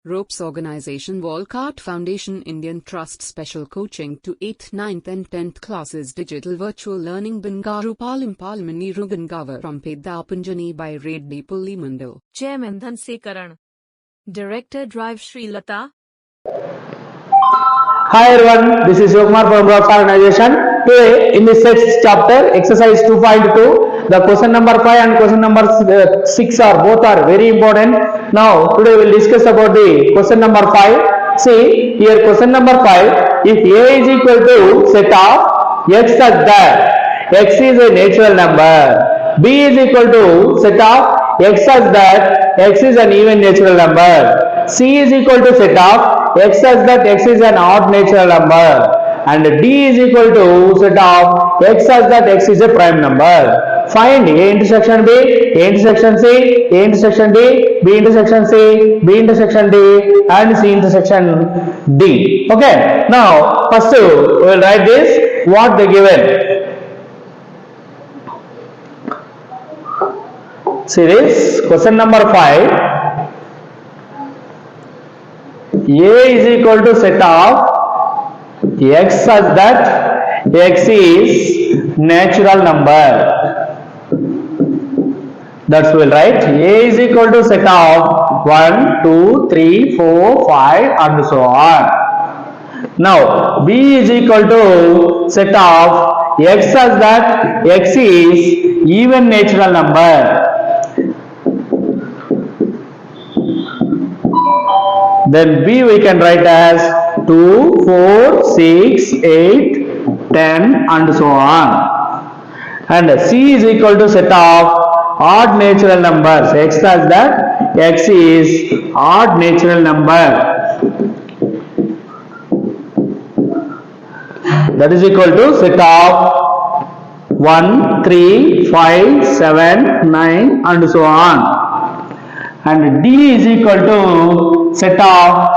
Ropes Organization Walcott Foundation Indian Trust Special Coaching to 8th, 9th and 10th classes Digital Virtual Learning Bangaru Palimani Rugangavar from Pedapunjani by Reddy Pullimandal. Chairman Dhanse Director Drive Sri Lata. Hi everyone, this is Yokumar from Ropes Organization. Today in this sixth chapter, exercise 2.2, the question number 5 and question number 6 both are very important. Now today we will discuss about the question number 5. See here, question number 5, if A is equal to set of x such that x is a natural number, B is equal to set of x such that x is an even natural number, C is equal to set of x such that x is an odd natural number, and D is equal to set of x such that x is a prime number. Find A intersection B, A intersection C, A intersection D, B intersection C, B intersection D, and C intersection D. Okay. Now, first we will write this, what they given. See this, question number 5. A is equal to set of x such that x is natural number. That's we will write. A is equal to set of 1, 2, 3, 4, 5 and so on. Now B is equal to set of x such that x is even natural number. Then B we can write as 2, 4, 6, 8, 10 and so on. And C is equal to set of odd natural numbers, x such that x is odd natural number. That is equal to set of 1, 3, 5, 7, 9 and so on. And D is equal to set of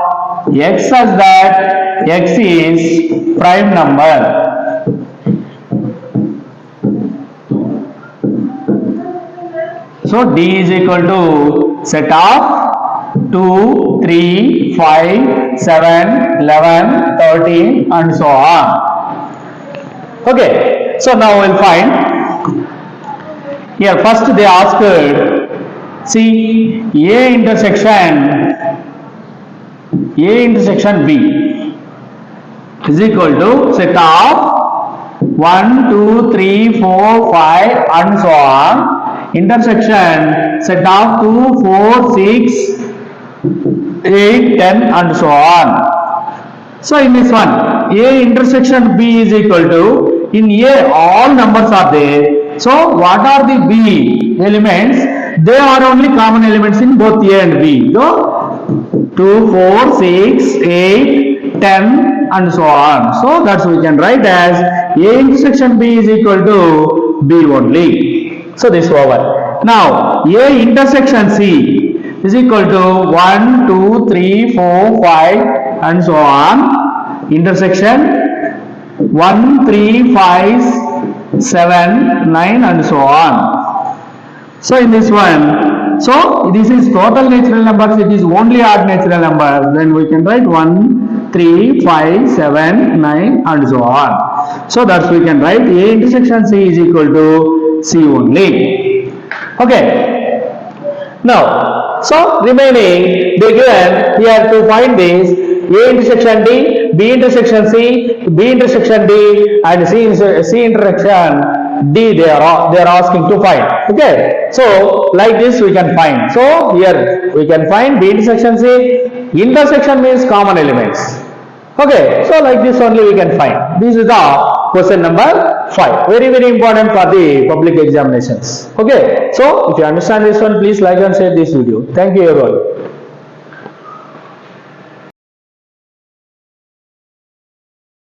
x such that x is prime number. So D is equal to set of 2, 3, 5, 7, 11, 13 and so on. Okay, so now we will find. Here first they asked, see A intersection B is equal to set of 1, 2, 3, 4, 5 and so on. Intersection set of 2, 4, 6, 8, 10 and so on. So in this one, A intersection B is equal to, in A all numbers are there. So what are the B elements? They are only common elements in both A and B. So 2, 4, 6, 8, 10 and so on. So that's we can write as A intersection B is equal to B only. So this over. Now A intersection C is equal to 1, 2, 3, 4, 5 and so on. Intersection 1, 3, 5, 7, 9 and so on. So in this one, so this is total natural numbers, it is only odd natural numbers. Then we can write 1, 3, 5, 7, 9 and so on. So that's we can write A intersection C is equal to C only. Okay. Now, so remaining they given here to find this A intersection D, B intersection C, B intersection D and C intersection D they are asking to find. Okay. So like this we can find. So here we can find B intersection C. Intersection means common elements. Okay. So like this only we can find. This is the question number 5. Very important for the public examinations. Okay. So if you understand this one, please like and share this video. Thank you everyone.